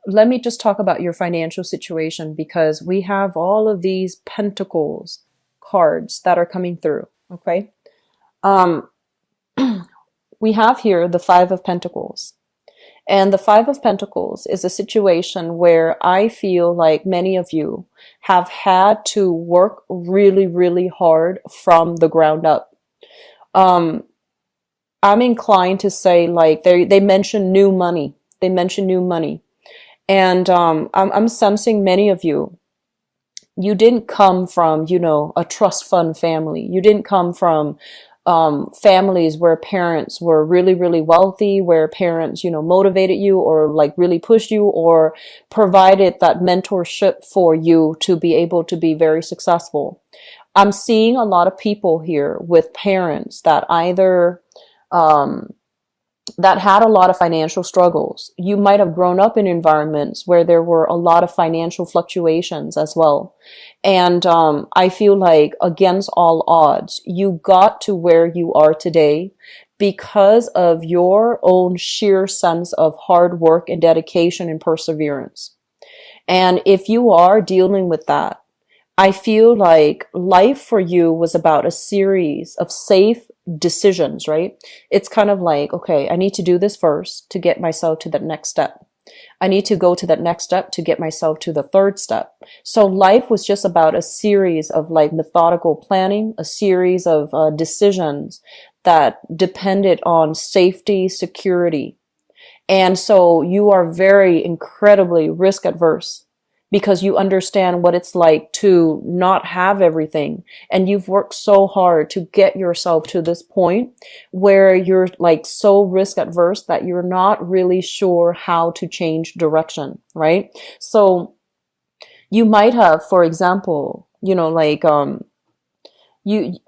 let me just talk about your financial situation because we have all of these pentacles cards that are coming through. Okay. Um, we have here the Five of Pentacles. And the Five of Pentacles is a situation where I feel like many of you have had to work really, really hard from the ground up. Um, I'm inclined to say like they mention new money. They mention new money. And I'm sensing many of you, you didn't come from, you know, a trust fund family. You didn't come from families where parents were really, really wealthy, where parents, you know, motivated you or like really pushed you or provided that mentorship for you to be able to be very successful. I'm seeing a lot of people here with parents that either um, that had a lot of financial struggles. You might have grown up in environments where there were a lot of financial fluctuations as well. And I feel like against all odds, you got to where you are today because of your own sheer sense of hard work and dedication and perseverance. And if you are dealing with that, I feel like life for you was about a series of safe decisions, right? It's kind of like, okay, I need to do this first to get myself to that next step. I need to go to that next step to get myself to the third step. So life was just about a series of like methodical planning, a series of decisions that depended on safety, security. And so you are very incredibly risk adverse because you understand what it's like to not have everything. And you've worked so hard to get yourself to this point where you're like so risk adverse that you're not really sure how to change direction, right? So you might have, for example, you know, like,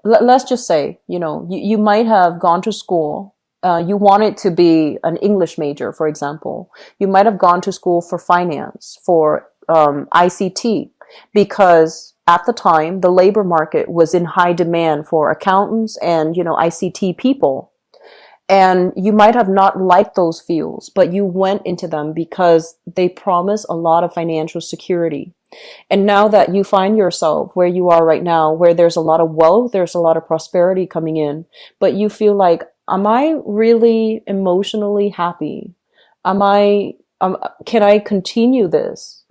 let's just say, you know, you might have gone to school. You wanted to be an English major, for example. You might have gone to school for finance, for ICT, because at the time the labor market was in high demand for accountants and, you know, ICT people. And you might have not liked those fields, but you went into them because they promise a lot of financial security. And now that you find yourself where you are right now, where there's a lot of wealth, there's a lot of prosperity coming in, but you feel like, am I really emotionally happy? Am I, can I continue this?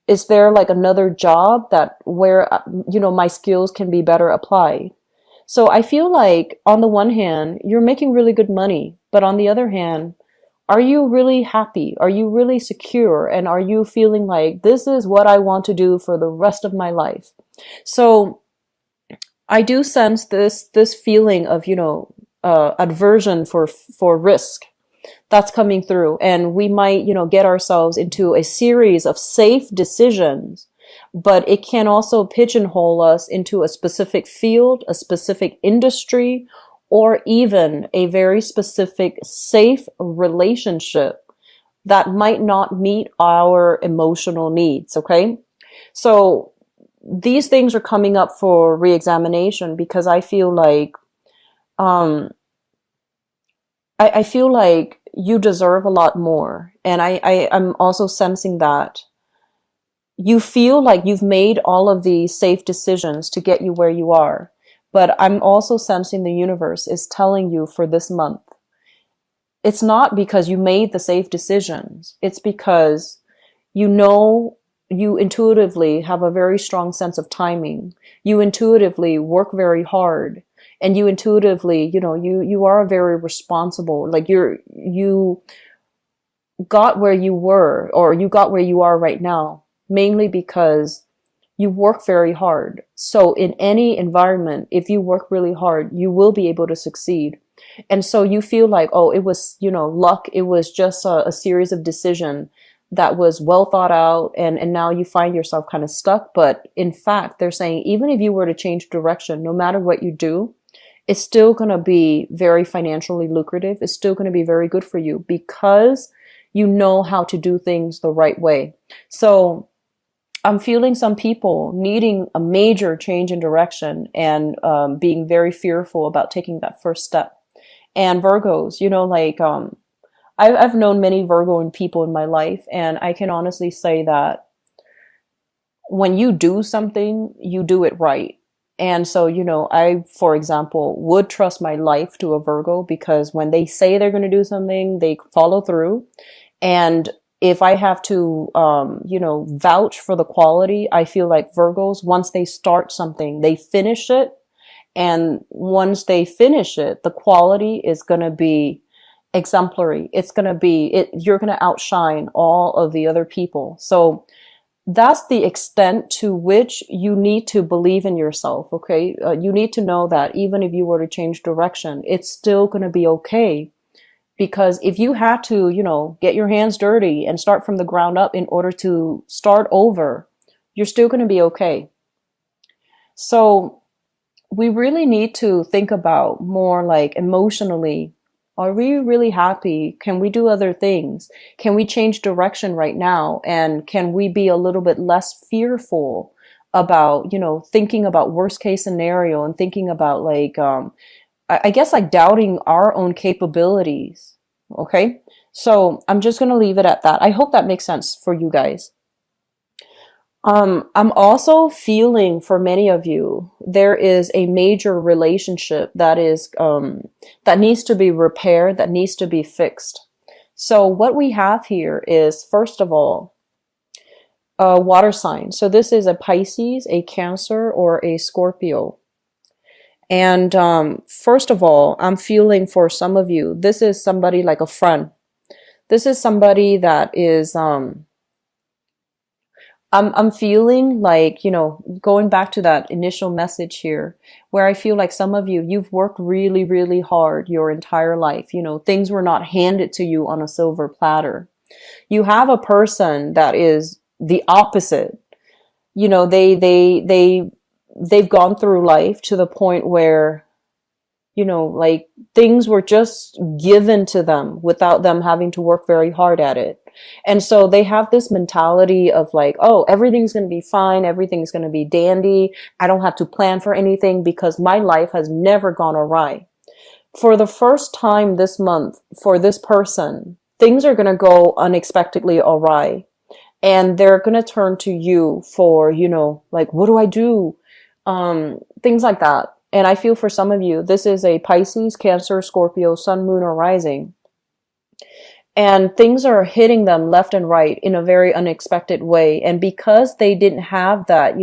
Is there like another job that where, you know, my skills can be better applied? So I feel like on the one hand, you're making really good money, but on the other hand, are you really happy? Are you really secure? And are you feeling like this is what I want to do for the rest of my life? So I do sense this feeling of, you know, aversion for risk that's coming through. And we might, you know, get ourselves into a series of safe decisions, but it can also pigeonhole us into a specific field, a specific industry, or even a very specific safe relationship that might not meet our emotional needs. Okay. So these things are coming up for reexamination because I feel like, um, I feel like you deserve a lot more. And I'm also sensing that you feel like you've made all of these safe decisions to get you where you are. But I'm also sensing the universe is telling you for this month, it's not because you made the safe decisions. It's because you know, you intuitively have a very strong sense of timing. You intuitively work very hard. And you intuitively, you know, you are very responsible. Like you got where you were, or you got where you are right now, mainly because you work very hard. So in any environment, if you work really hard, you will be able to succeed. And so you feel like, oh, it was, you know, luck. It was just a series of decision that was well thought out. And now you find yourself kind of stuck. But in fact, they're saying, even if you were to change direction, no matter what you do, it's still going to be very financially lucrative. It's still going to be very good for you because you know how to do things the right way. So I'm feeling some people needing a major change in direction and being very fearful about taking that first step. And Virgos, you know, like I've known many Virgo people in my life, and I can honestly say that when you do something, you do it right. And so, I, for example, would trust my life to a Virgo because when they say they're going to do something, they follow through. And if I have to, vouch for the quality, I feel like Virgos, once they start something, they finish it. And once they finish it, the quality is going to be exemplary. It's going to be, you're going to outshine all of the other people. So that's the extent to which you need to believe in yourself. Okay. You need to know that even if you were to change direction, it's still going to be okay. Because if you have to, get your hands dirty and start from the ground up in order to start over, you're still going to be okay. So we really need to think about more like emotionally, are we really happy? Can we do other things? Can we change direction right now? And can we be a little bit less fearful about, thinking about worst case scenario and thinking about like, I guess like doubting our own capabilities. Okay. So I'm just going to leave it at that. I hope that makes sense for you guys. I'm also feeling for many of you, there is a major relationship that is, that needs to be repaired, that needs to be fixed. So what we have here is, first of all, a water sign. So this is a Pisces, a Cancer, or a Scorpio. And, first of all, I'm feeling for some of you, this is somebody like a friend. This is somebody that is, I'm feeling like, going back to that initial message here, where I feel like some of you, you've worked really, really hard your entire life. Things were not handed to you on a silver platter. You have a person that is the opposite. They've gone through life to the point where, like things were just given to them without them having to work very hard at it. And so they have this mentality of like, oh, everything's going to be fine. Everything's going to be dandy. I don't have to plan for anything because my life has never gone awry. For the first time this month, for this person, things are going to go unexpectedly awry. And they're going to turn to you for, like, what do I do? Things like that. And I feel for some of you, this is a Pisces, Cancer, Scorpio, Sun, Moon, or Rising. And things are hitting them left and right in a very unexpected way. And because they didn't have that,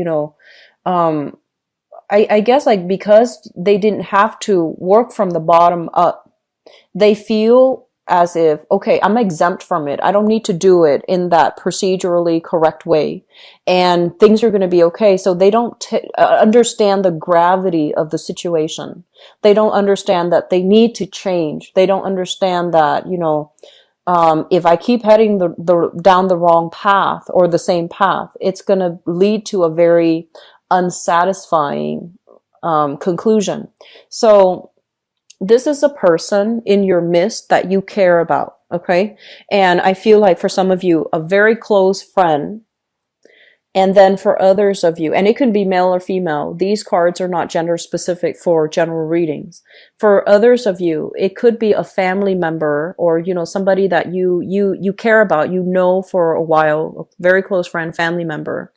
I guess like because they didn't have to work from the bottom up, they feel as if, okay, I'm exempt from it. I don't need to do it in that procedurally correct way. And things are going to be okay. So they don't understand the gravity of the situation. They don't understand that they need to change. They don't understand that, if I keep heading down the wrong path or the same path, it's going to lead to a very unsatisfying conclusion. So this is a person in your midst that you care about, okay? And I feel like for some of you, a very close friend. And then for others of you, and it can be male or female, these cards are not gender specific for general readings. For others of you, it could be a family member or, somebody that you care about, for a while, a very close friend, family member.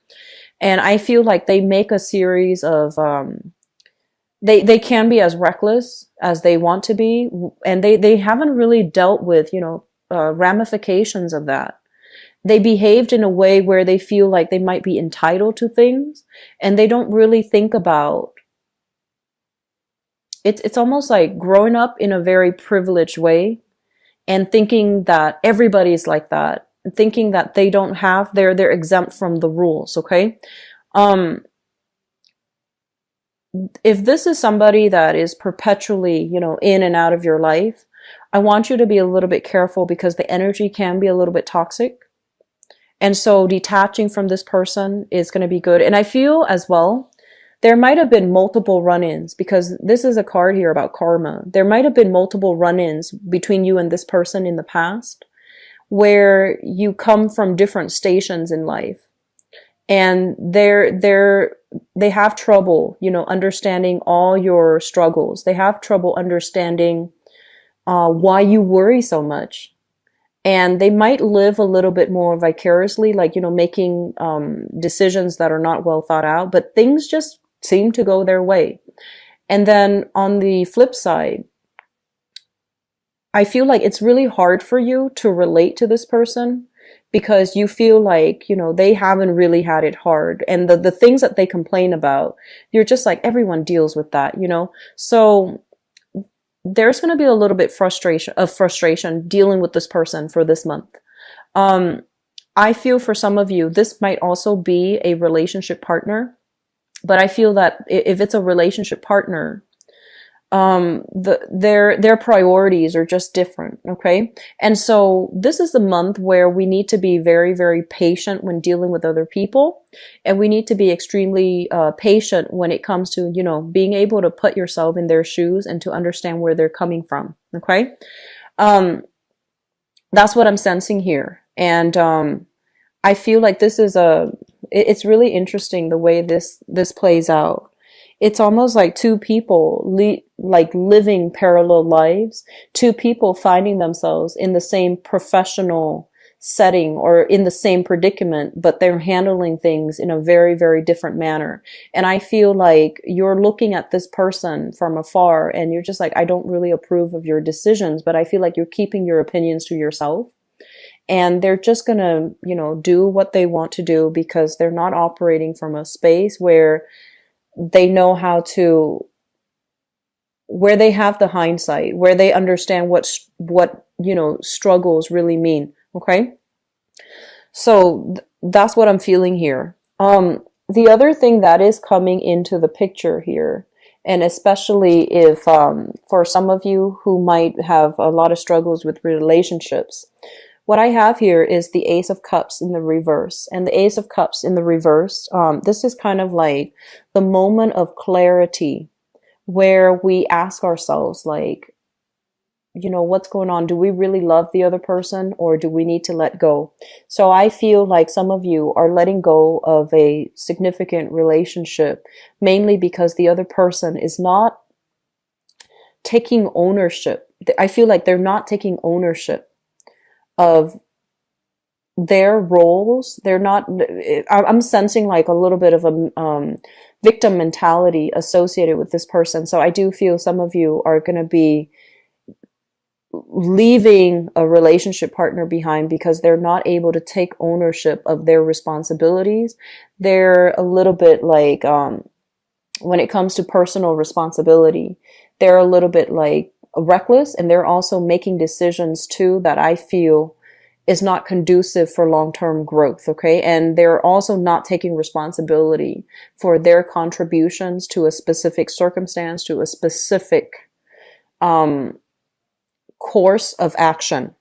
And I feel like they make a series of, they can be as reckless as they want to be. And they haven't really dealt with, ramifications of that. They behaved in a way where they feel like they might be entitled to things and they don't really think about it's almost like growing up in a very privileged way and thinking that everybody's like that and thinking that they don't have they're exempt from the rules. Okay. If this is somebody that is perpetually, in and out of your life, I want you to be a little bit careful because the energy can be a little bit toxic. And so detaching from this person is going to be good. And I feel as well, there might have been multiple run-ins because this is a card here about karma. There might have been multiple run-ins between you and this person in the past where you come from different stations in life. And they have trouble, understanding all your struggles. They have trouble understanding why you worry so much. and they might live a little bit more vicariously, like, making decisions that are not well thought out, but things just seem to go their way. And then on the flip side, I feel like it's really hard for you to relate to this person because you feel like, they haven't really had it hard. And the things that they complain about, you're just like, everyone deals with that. So there's going to be a little bit frustration dealing with this person for this month. I feel for some of you, this might also be a relationship partner, but I feel that if it's a relationship partner, their priorities are just different. Okay. And so this is the month where we need to be very, very patient when dealing with other people. And we need to be extremely patient when it comes to, being able to put yourself in their shoes and to understand where they're coming from. Okay. That's what I'm sensing here. And, I feel like this is it's really interesting the way this plays out. It's almost like two people living parallel lives, two people finding themselves in the same professional setting or in the same predicament, but they're handling things in a very, very different manner. And I feel like you're looking at this person from afar and you're just like, I don't really approve of your decisions, but I feel like you're keeping your opinions to yourself. And they're just going to, do what they want to do because they're not operating from a space where they know where they have the hindsight, where they understand what struggles really mean. Okay. So that's what I'm feeling here. The other thing that is coming into the picture here, and especially if, for some of you who might have a lot of struggles with relationships, what I have here is the Ace of Cups in the reverse. And the Ace of Cups in the reverse, this is kind of like the moment of clarity where we ask ourselves, like, what's going on? Do we really love the other person or do we need to let go? So I feel like some of you are letting go of a significant relationship, mainly because the other person is not taking ownership. I feel like they're not taking ownership of their roles. They're not, I'm sensing like a little bit of a victim mentality associated with this person. So I do feel some of you are going to be leaving a relationship partner behind because they're not able to take ownership of their responsibilities. They're a little bit like, when it comes to personal responsibility, they're a little bit like reckless, and they're also making decisions too that I feel is not conducive for long-term growth. Okay. And they're also not taking responsibility for their contributions to a specific circumstance, to a specific, course of action.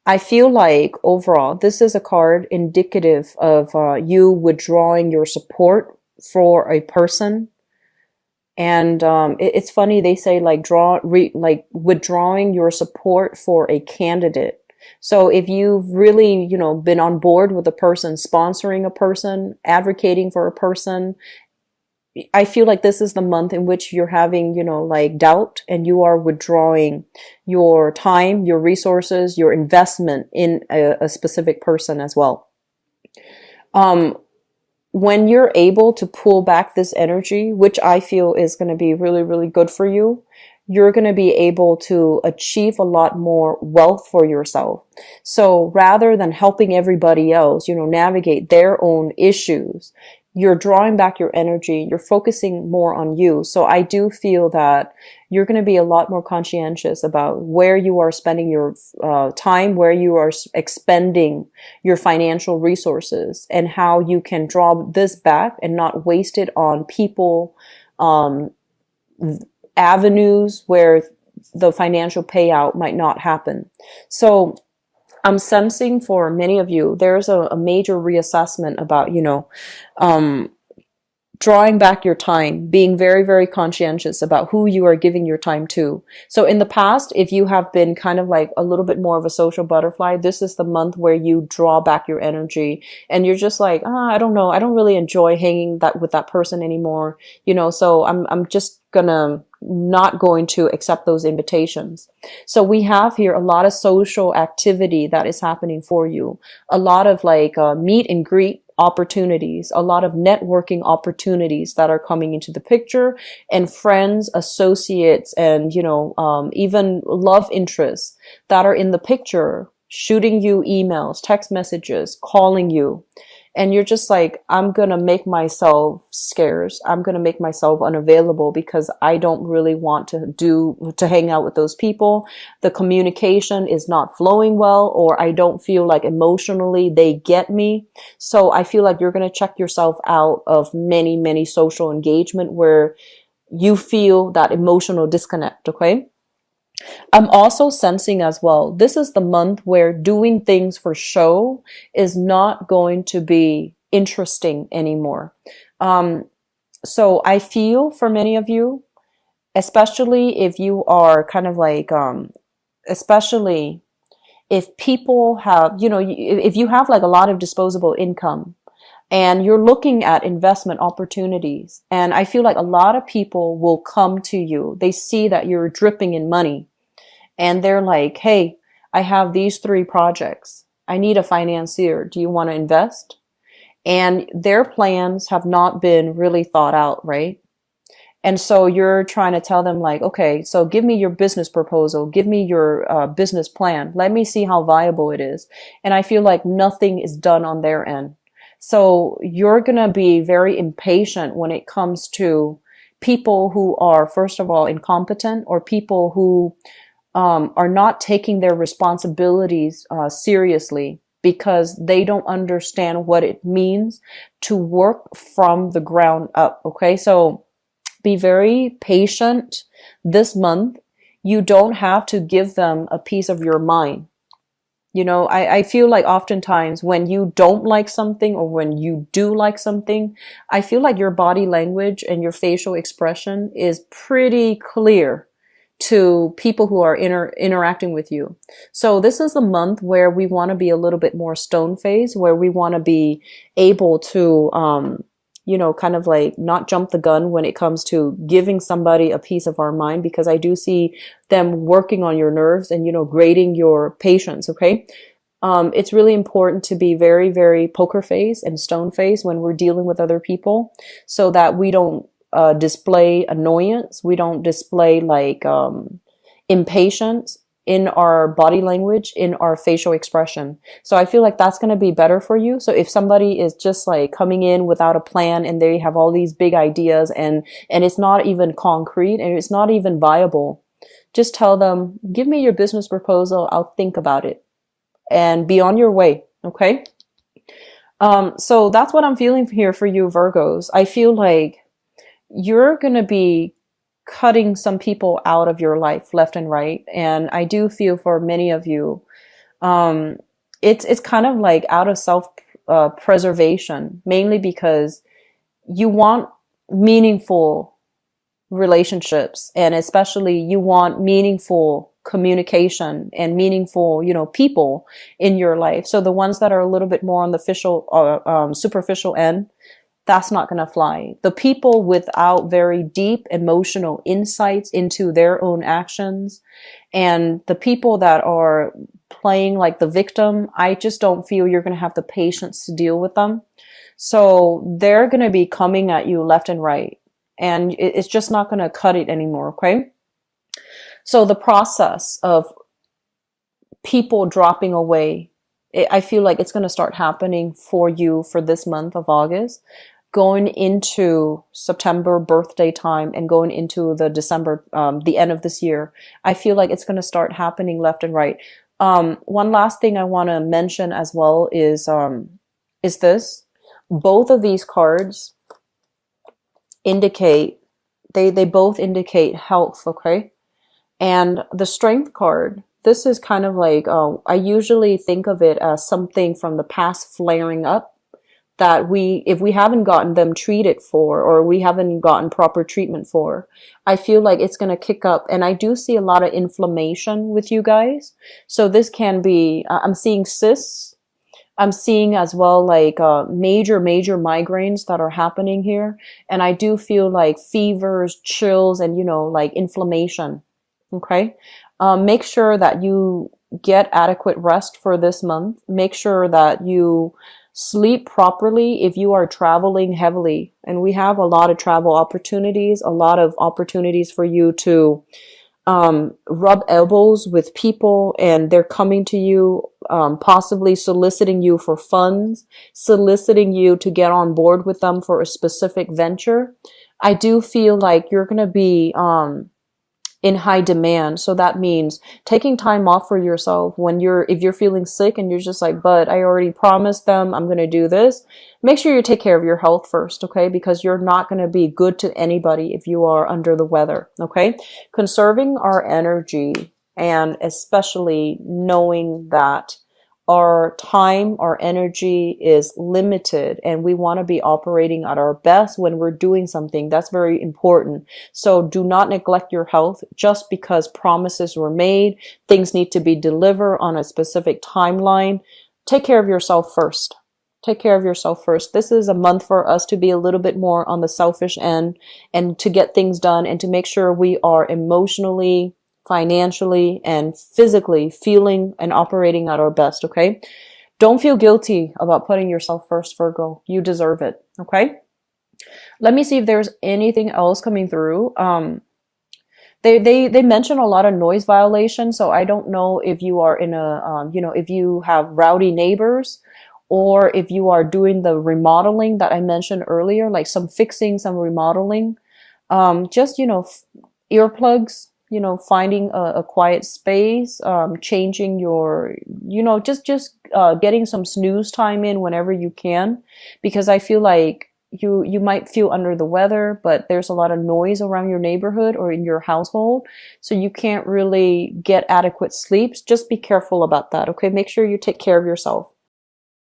I feel like overall, this is a card indicative of, you withdrawing your support for a person. And it's funny, they say like withdrawing your support for a candidate. So if you've really, been on board with a person, sponsoring a person, advocating for a person, I feel like this is the month in which you're having, like doubt, and you are withdrawing your time, your resources, your investment in a specific person as well. When you're able to pull back this energy, which I feel is going to be really, really good for you, you're going to be able to achieve a lot more wealth for yourself. So rather than helping everybody else, navigate their own issues, you're drawing back your energy, you're focusing more on you. So I do feel that you're going to be a lot more conscientious about where you are spending your time, where you are expending your financial resources, and how you can draw this back and not waste it on people, avenues where the financial payout might not happen. So I'm sensing for many of you, there's a major reassessment about, drawing back your time, being very, very conscientious about who you are giving your time to. So in the past, if you have been kind of like a little bit more of a social butterfly, this is the month where you draw back your energy and you're just like, I don't know. I don't really enjoy hanging with that person anymore. So I'm just gonna not going to accept those invitations. So we have here a lot of social activity that is happening for you, a lot of like meet and greet opportunities, a lot of networking opportunities that are coming into the picture, and friends, associates, and even love interests that are in the picture, shooting you emails, text messages, calling you. And you're just like, I'm going to make myself scarce. I'm going to make myself unavailable because I don't really want to hang out with those people. The communication is not flowing well, or I don't feel like emotionally they get me. So I feel like you're going to check yourself out of many, many social engagement where you feel that emotional disconnect. Okay. I'm also sensing as well, this is the month where doing things for show is not going to be interesting anymore. So I feel for many of you, especially if you are kind of like, especially if people have, if you have like a lot of disposable income and you're looking at investment opportunities, and I feel like a lot of people will come to you. They see that you're dripping in money. And they're like, hey, I have these 3 projects. I need a financier. Do you want to invest? And their plans have not been really thought out, right? And so you're trying to tell them like, okay, so give me your business proposal. Give me your business plan. Let me see how viable it is. And I feel like nothing is done on their end. So you're going to be very impatient when it comes to people who are, first of all, incompetent, or people who are not taking their responsibilities seriously because they don't understand what it means to work from the ground up. Okay, so be very patient this month. You don't have to give them a piece of your mind. I feel like oftentimes when you don't like something or when you do like something, I feel like your body language and your facial expression is pretty clear to people who are interacting with you. So this is a month where we want to be a little bit more stone faced, where we want to be able to, kind of like not jump the gun when it comes to giving somebody a piece of our mind, because I do see them working on your nerves and, grading your patience. Okay. It's really important to be very, very poker face and stone face when we're dealing with other people, so that we don't display annoyance. We don't display like impatience in our body language, in our facial expression. So I feel like that's going to be better for you. So if somebody is just like coming in without a plan and they have all these big ideas and it's not even concrete and it's not even viable, just tell them, give me your business proposal. I'll think about it, and be on your way. Okay. So that's what I'm feeling here for you, Virgos. I feel like you're going to be cutting some people out of your life left and right. And I do feel for many of you, it's kind of like out of self preservation, mainly because you want meaningful relationships, and especially you want meaningful communication and meaningful, people in your life. So the ones that are a little bit more on the superficial end, that's not going to fly. The people without very deep emotional insights into their own actions, and the people that are playing like the victim, I just don't feel you're going to have the patience to deal with them. So they're going to be coming at you left and right, and it's just not going to cut it anymore. Okay. So the process of people dropping away, I feel like it's going to start happening for you for this month of August, going into September birthday time, and going into the December, the end of this year. I feel like it's going to start happening left and right. One last thing I want to mention as well is this. Both of these cards indicate, they both indicate health. Okay. And the Strength card, this is kind of like, I usually think of it as something from the past flaring up that if we haven't gotten them treated for, or we haven't gotten proper treatment for, I feel like it's going to kick up. And I do see a lot of inflammation with you guys. So this can be, I'm seeing cysts. I'm seeing as well like major migraines that are happening here. And I do feel like fevers, chills, and, like inflammation. Okay. Make sure that you get adequate rest for this month. Make sure that you sleep properly if you are traveling heavily. And we have a lot of travel opportunities, a lot of opportunities for you to rub elbows with people, and they're coming to you, possibly soliciting you for funds, soliciting you to get on board with them for a specific venture. I do feel like you're going to be in high demand. So that means taking time off for yourself if you're feeling sick and you're just like, but I already promised them I'm going to do this. Make sure you take care of your health first, okay? Because you're not going to be good to anybody if you are under the weather, okay? Conserving our energy, and especially knowing that our time, our energy is limited, and we want to be operating at our best when we're doing something. That's very important. So do not neglect your health just because promises were made. Things need to be delivered on a specific timeline. Take care of yourself first. Take care of yourself first. This is a month for us to be a little bit more on the selfish end and to get things done and to make sure we are emotionally, financially, and physically feeling and operating at our best, okay? Don't feel guilty about putting yourself first, Virgo. You deserve it, okay? Let me see if there's anything else coming through. They mention a lot of noise violation, so I don't know if you are in a, if you have rowdy neighbors, or if you are doing the remodeling that I mentioned earlier, like some fixing, some remodeling. Just, earplugs, finding a quiet space, changing your, just getting some snooze time in whenever you can, because I feel like you might feel under the weather, but there's a lot of noise around your neighborhood or in your household, so you can't really get adequate sleep. Just be careful about that, okay? Make sure you take care of yourself.